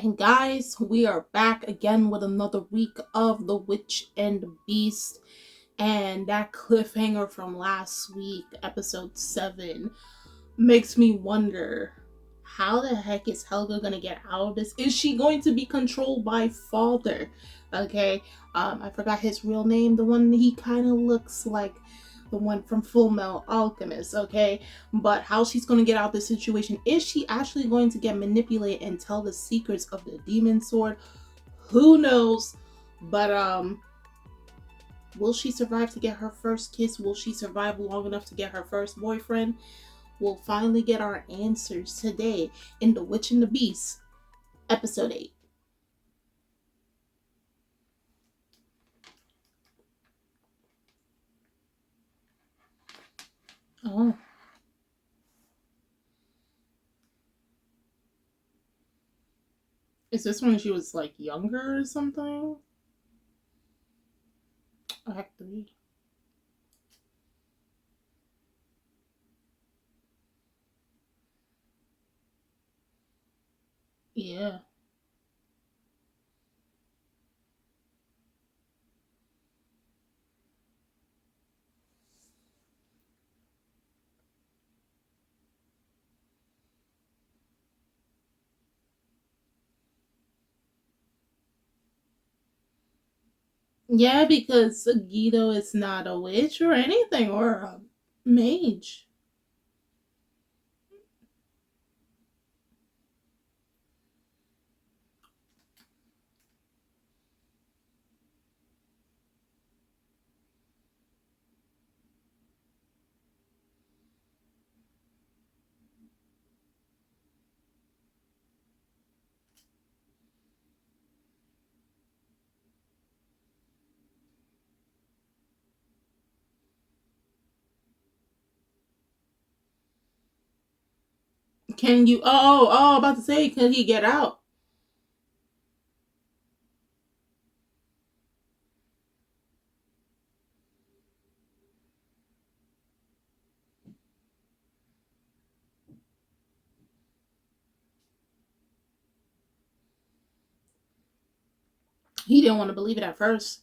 And guys, we are back again with another week of The Witch and the Beast. And that cliffhanger from last week, episode 7, makes me wonder, how the heck is Helga gonna get out of this? Is she going to be controlled by Father? Okay, I forgot his real name, the one he kind of looks like the one from Full Metal Alchemist, okay? But how she's going to get out of this situation? Is she actually going to get manipulated and tell the secrets of the demon sword? Who knows? But will she survive to get her first kiss? Will she survive long enough to get her first boyfriend? We'll finally get our answers today in The Witch and the Beast, episode 8. Oh. Is this when she was like younger or something? Act 3. Yeah. Yeah, because Guido is not a witch or anything, or a mage. Can you? About to say, could he get out? He didn't want to believe it at first.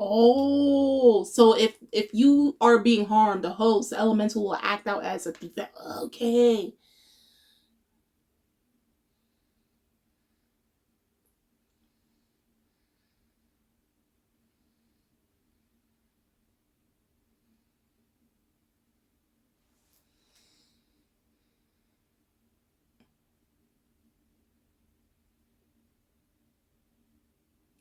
Oh, so if you are being harmed, the host, the elemental will act out as a defense. Okay.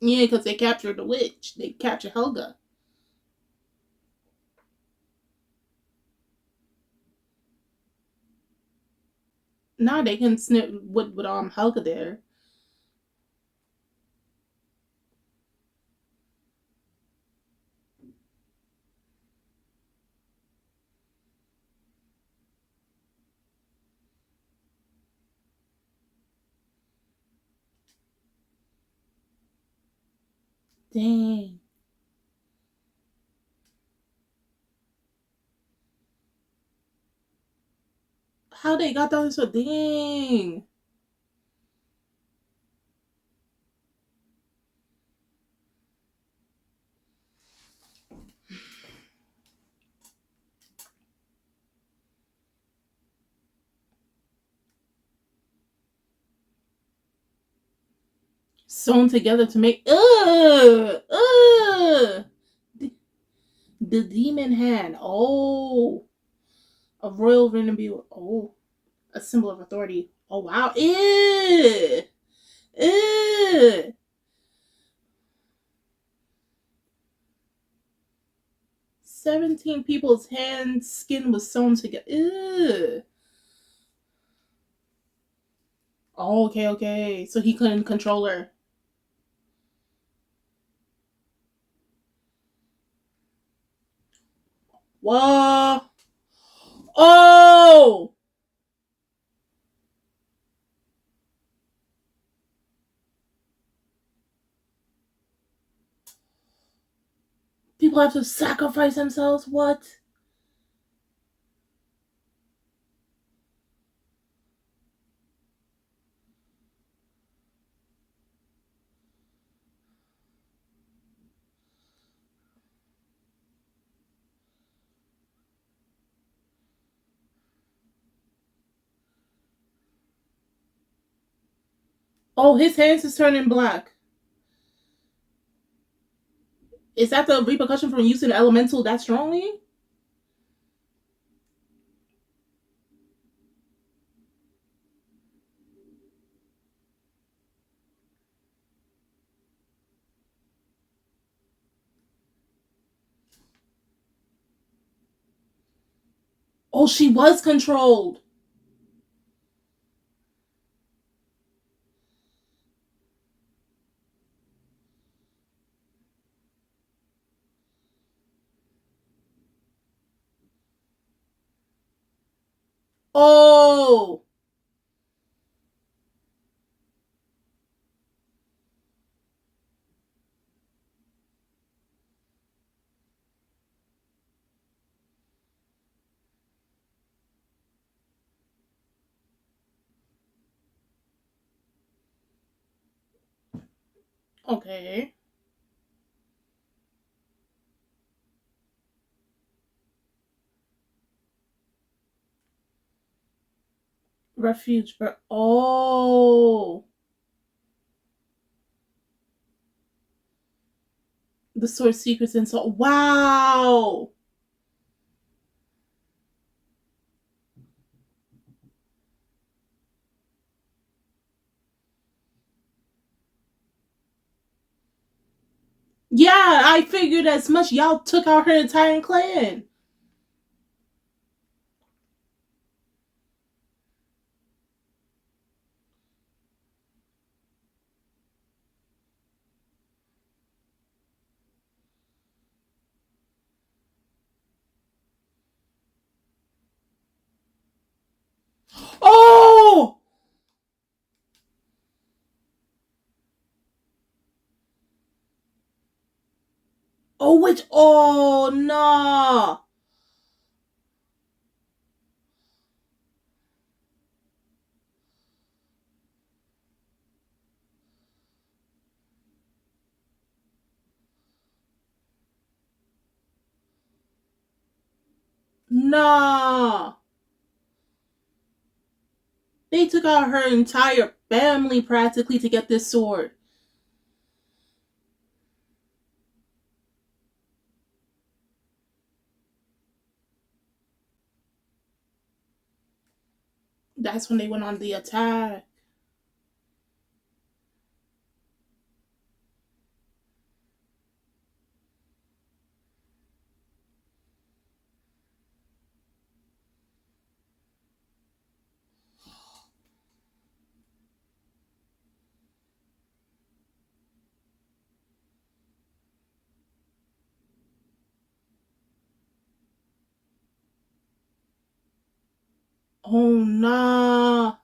Yeah, because they captured the witch. They captured Helga. Now they can snip with Helga there. Dang. How they got down so dang. Sewn together to make the demon hand. Oh, a royal renabule. Oh, a symbol of authority. Oh wow. Ew. Ew. 17 people's hands skin was sewn together. Ew. Oh, okay. So he couldn't control her. Whoa. Oh. people have to sacrifice themselves? What? Oh, his hands is turning black. Is that the repercussion from using the elemental that strongly? Oh, she was controlled. Oh. Okay. Refuge. Oh. The source secrets and so. Wow. Yeah, I figured as much. Y'all took out her entire clan. Oh! Oh, which? Oh, nah. Nah. They took out her entire family practically to get this sword. That's when they went on the attack. Oh, nah.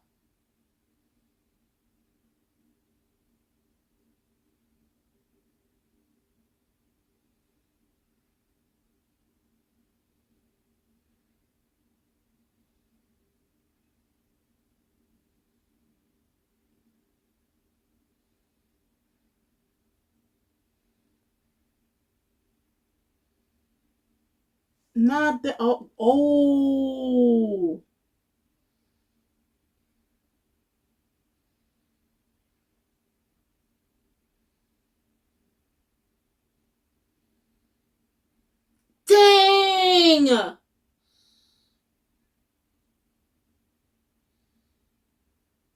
Not the. Oh. Oh. Dang!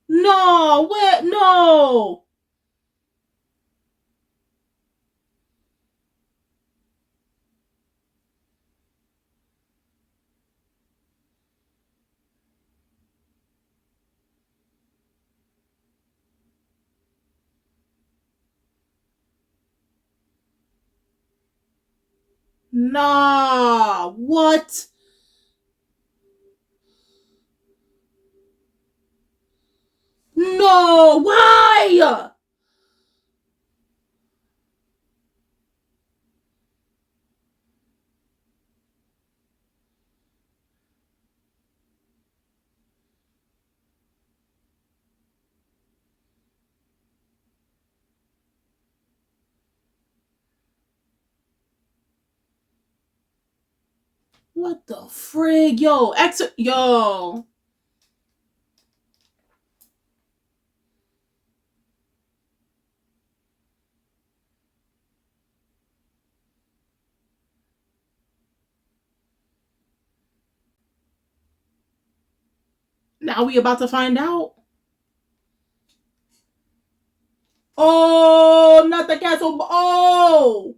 No, where? No! Nah, what? No, why? What the frig? Yo, yo. Now we about to find out. Oh, not the castle. Oh.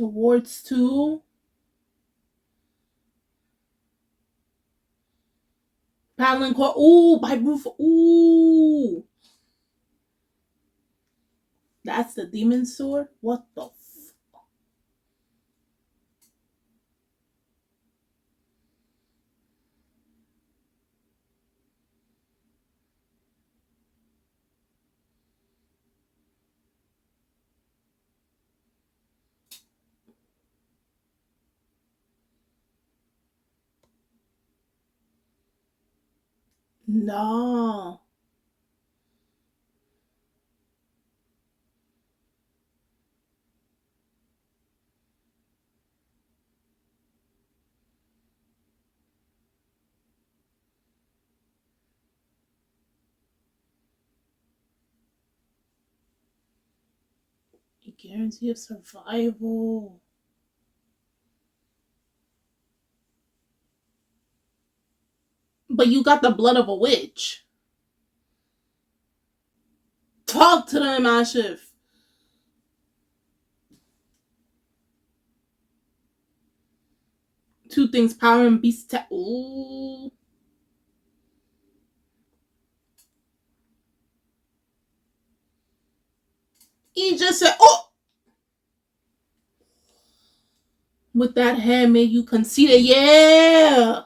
The wards too. Paddling court. Ooh, by roof. Ooh. That's the demon sword? What the No. A guarantee of survival. But you got the blood of a witch. Talk to them, Ashif. Two things, power and beast. Ooh. He just said, oh! With that hand, made you conceited. Yeah!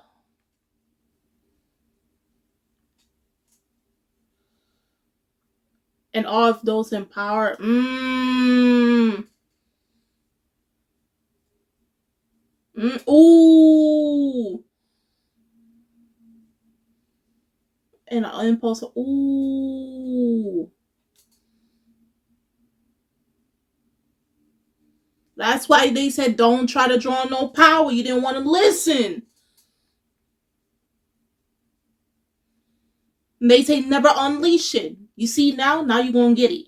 And all of those in power. Ooh. And an impulse. Ooh. That's why they said don't try to draw no power. You didn't want to listen. And they say never unleash it. You see now you're going to get it.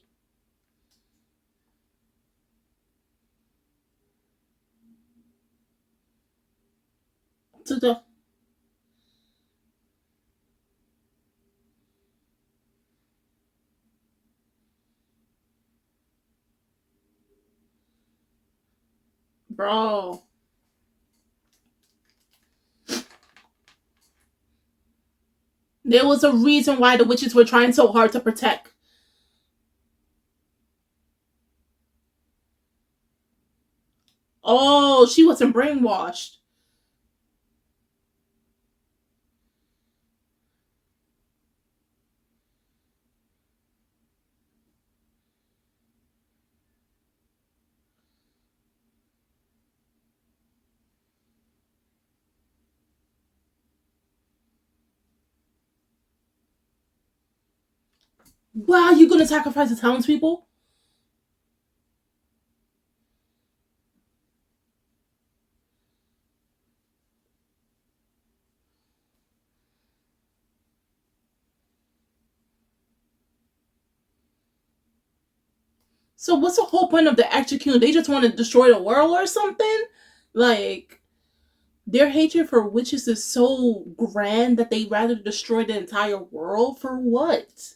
To the bro. There was a reason why the witches were trying so hard to protect. Oh, she wasn't brainwashed. Wow, you gonna sacrifice the townspeople? So what's the whole point of the execution? They just want to destroy the world or something? Like, their hatred for witches is so grand that they rather destroy the entire world for what?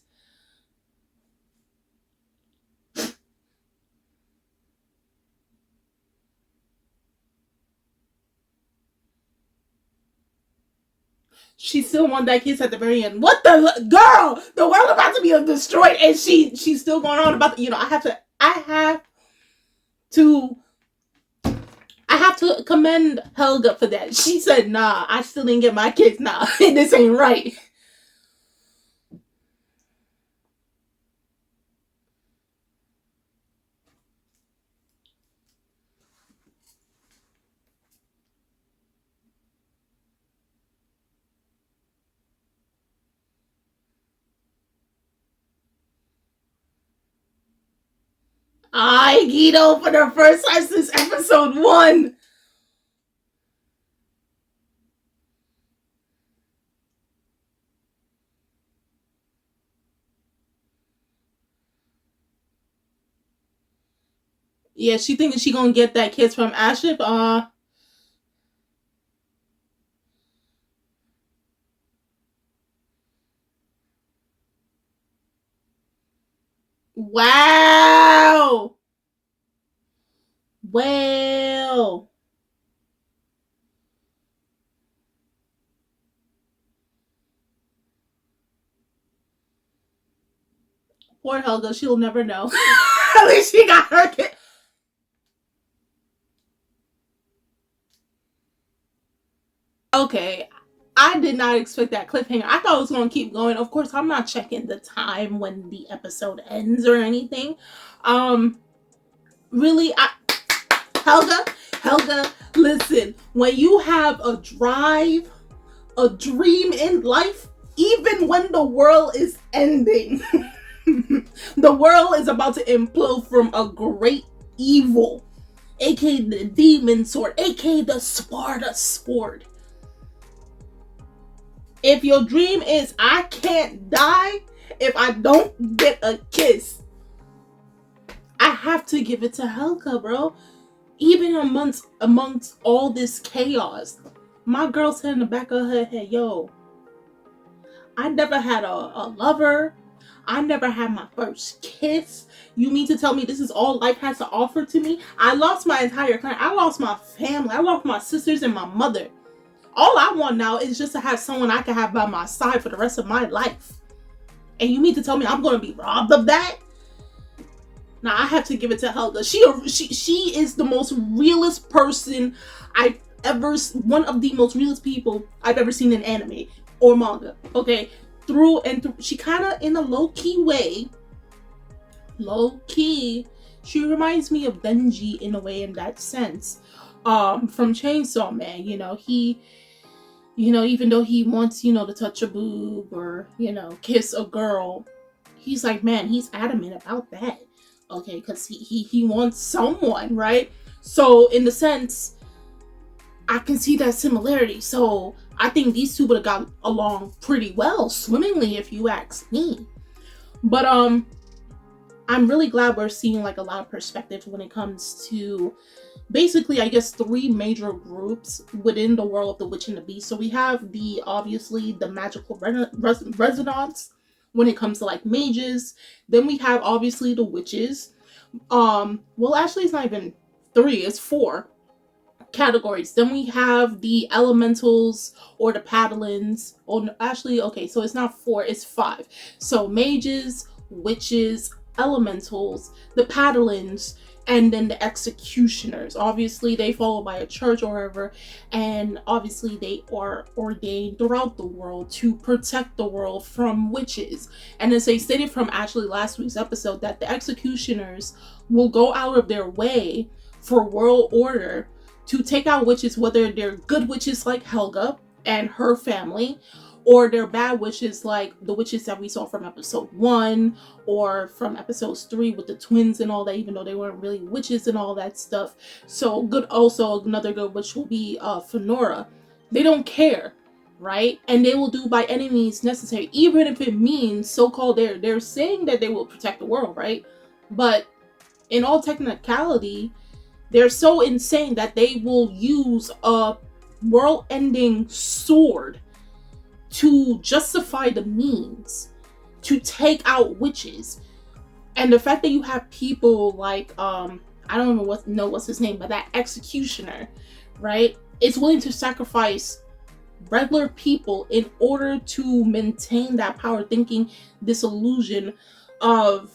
She still won that kiss at the very end. What the girl? The world about to be destroyed, and she's still going on about I have to to I have to commend Helga for that. She said, "Nah, I still didn't get my kiss. Nah, this ain't right." I Guido for the first time since episode 1. Yeah, she thinking she gonna get that kiss from Ashif. Wow. Well. Poor Helga, she'll never know. At least she got her kiss. Okay, I did not expect that cliffhanger. I thought it was going to keep going. Of course, I'm not checking the time when the episode ends or anything. Really, Helga, listen. When you have a drive, a dream in life, even when the world is ending, the world is about to implode from a great evil, aka the demon sword, aka the Sparta sword. If your dream is I can't die if I don't get a kiss, I have to give it to Helga, bro. Even amongst all this chaos, my girl said in the back of her head, yo, I never had a lover. I never had my first kiss. You mean to tell me this is all life has to offer to me? I lost my entire clan. I lost my family. I lost my sisters and my mother. All I want now is just to have someone I can have by my side for the rest of my life. And you mean to tell me I'm going to be robbed of that? Now I have to give it to Helga. She is the most realist person I've ever, one of the most realist people I've ever seen in anime or manga. Okay, through and through. She kind of, in a low-key way, she reminds me of Denji in a way, in that sense. From Chainsaw Man, even though he wants, to touch a boob or, kiss a girl, he's like, man, he's adamant about that. Okay, because he wants someone, right? So in the sense, I can see that similarity. So I think these two would have got along pretty well, swimmingly, if you ask me. But I'm really glad we're seeing like a lot of perspective when it comes to basically, I guess, 3 major groups within the world of the Witch and the Beast. So we have obviously the magical resonance when it comes to like mages. Then we have obviously the witches. Well, actually it's not even 3, it's 4 categories. Then we have the elementals or the paddlings. Oh, no, actually, okay, so it's not 4, it's 5. So mages, witches, elementals, the paddlings, and then the executioners. Obviously they follow by a church or whatever, and obviously they are ordained throughout the world to protect the world from witches. And as they stated from actually last week's episode, that the executioners will go out of their way for world order to take out witches, whether they're good witches like Helga and her family, or they're bad witches like the witches that we saw from episode 1 or from episodes 3 with the twins and all that, even though they weren't really witches and all that stuff. So good. Also, another good witch will be Fenora. They don't care, right? And they will do by any means necessary, even if it means so-called they're saying that they will protect the world, right? But in all technicality, they're so insane that they will use a world-ending sword to justify the means to take out witches. And the fact that you have people like I don't know what's his name, but that executioner, right, is willing to sacrifice regular people in order to maintain that power, thinking this illusion of,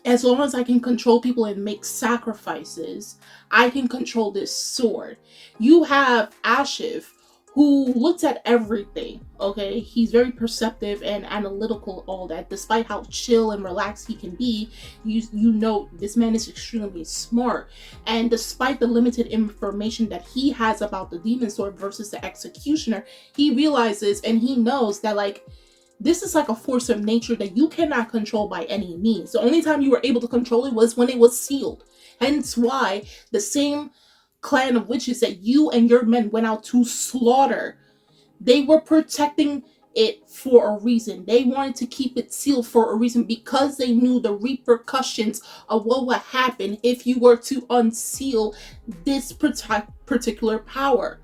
as long as I can control people and make sacrifices, I can control this sword. You have Ashif, who looks at everything, okay? He's very perceptive and analytical, all that. Despite how chill and relaxed he can be, you know this man is extremely smart. And despite the limited information that he has about the demon sword versus the executioner, he realizes and he knows that, like, this is like a force of nature that you cannot control by any means. The only time you were able to control it was when it was sealed. Hence why the same clan of witches that you and your men went out to slaughter, they were protecting it for a reason. They wanted to keep it sealed for a reason, because they knew the repercussions of what would happen if you were to unseal this particular power.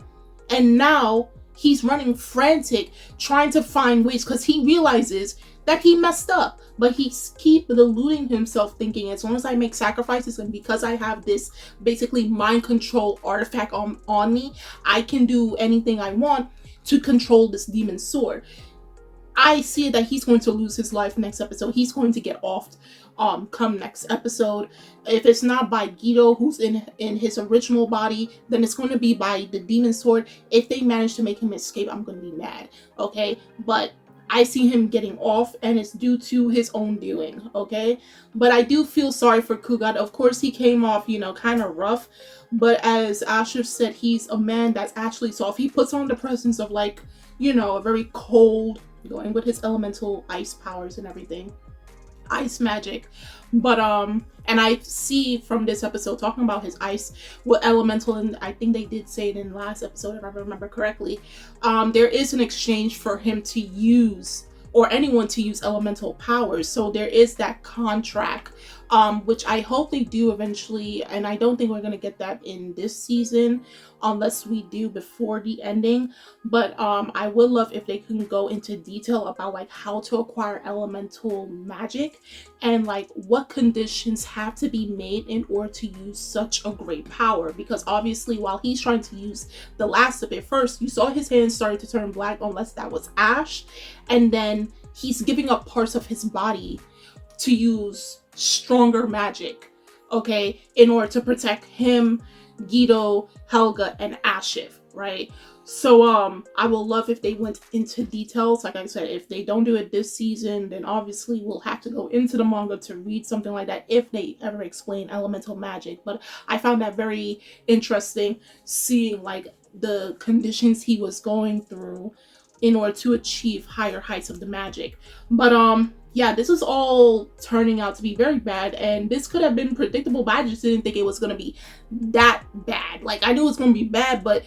And now he's running frantic, trying to find ways, because he realizes that he messed up. But he's keep deluding himself, thinking as long as I make sacrifices and because I have this basically mind control artifact on me, I can do anything I want to control this demon sword. I see that he's going to lose his life next episode. He's going to get offed come next episode. If it's not by Guido, who's in his original body, then it's going to be by the demon sword. If they manage to make him escape, I'm going to be mad, okay? But I see him getting off, and it's due to his own doing, okay? But I do feel sorry for Kugat. Of course, he came off, kind of rough. But as Asher said, he's a man that's actually soft. He puts on the presence of, like, a very cold, going with his elemental ice powers and everything. Ice magic. But, and I see from this episode, talking about his ice with elemental, and I think they did say it in the last episode, if I remember correctly, there is an exchange for him to use, or anyone to use, elemental powers. So there is that contract, which I hope they do eventually, and I don't think we're going to get that in this season unless we do before the ending. But I would love if they can go into detail about like how to acquire elemental magic, and like what conditions have to be made in order to use such a great power. Because obviously while he's trying to use the last of it, first you saw his hands started to turn black, unless that was ash, and then he's giving up parts of his body to use stronger magic, okay, in order to protect him, Guido, Helga, and Ashif, right? So I will love if they went into details. Like I said, if they don't do it this season, then obviously we'll have to go into the manga to read something like that, if they ever explain elemental magic. But I found that very interesting, seeing like the conditions he was going through in order to achieve higher heights of the magic. But yeah, this is all turning out to be very bad, and this could have been predictable, but I just didn't think it was going to be that bad. Like, I knew it was going to be bad, but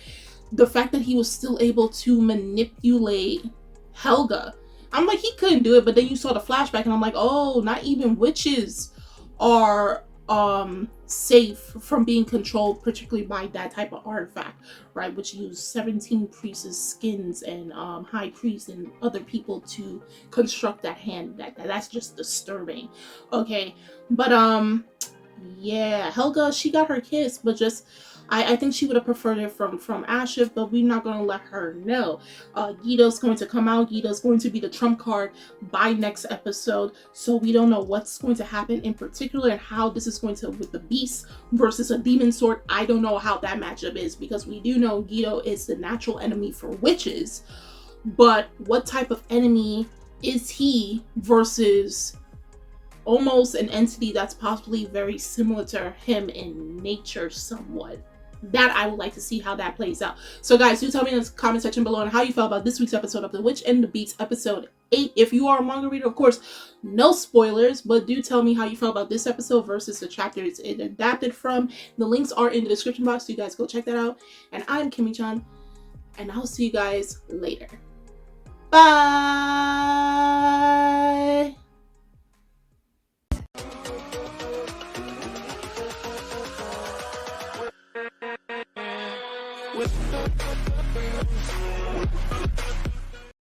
the fact that he was still able to manipulate Helga, I'm like, he couldn't do it. But then you saw the flashback, and I'm like, oh, not even witches are safe from being controlled, particularly by that type of artifact, right? Which use 17 priests' skins and high priests and other people to construct that hand. That's just disturbing, okay? But yeah, Helga, she got her kiss, but just I think she would have preferred it from Ashif, but we're not going to let her know. Guido's going to come out. Guido's going to be the trump card by next episode, so we don't know what's going to happen in particular, and how this is going to, with the beast versus a demon sword. I don't know how that matchup is, because we do know Guido is the natural enemy for witches, but what type of enemy is he versus almost an entity that's possibly very similar to him in nature somewhat? That I would like to see how that plays out. So guys, do tell me in the comment section below on how you felt about this week's episode of The Witch and the Beast, episode 8. If you are a manga reader, of course, no spoilers, but do tell me how you felt about this episode versus the chapters it adapted from. The links are in the description box, so you guys go check that out. And I'm Kimmy-chan, and I'll see you guys later. Bye! With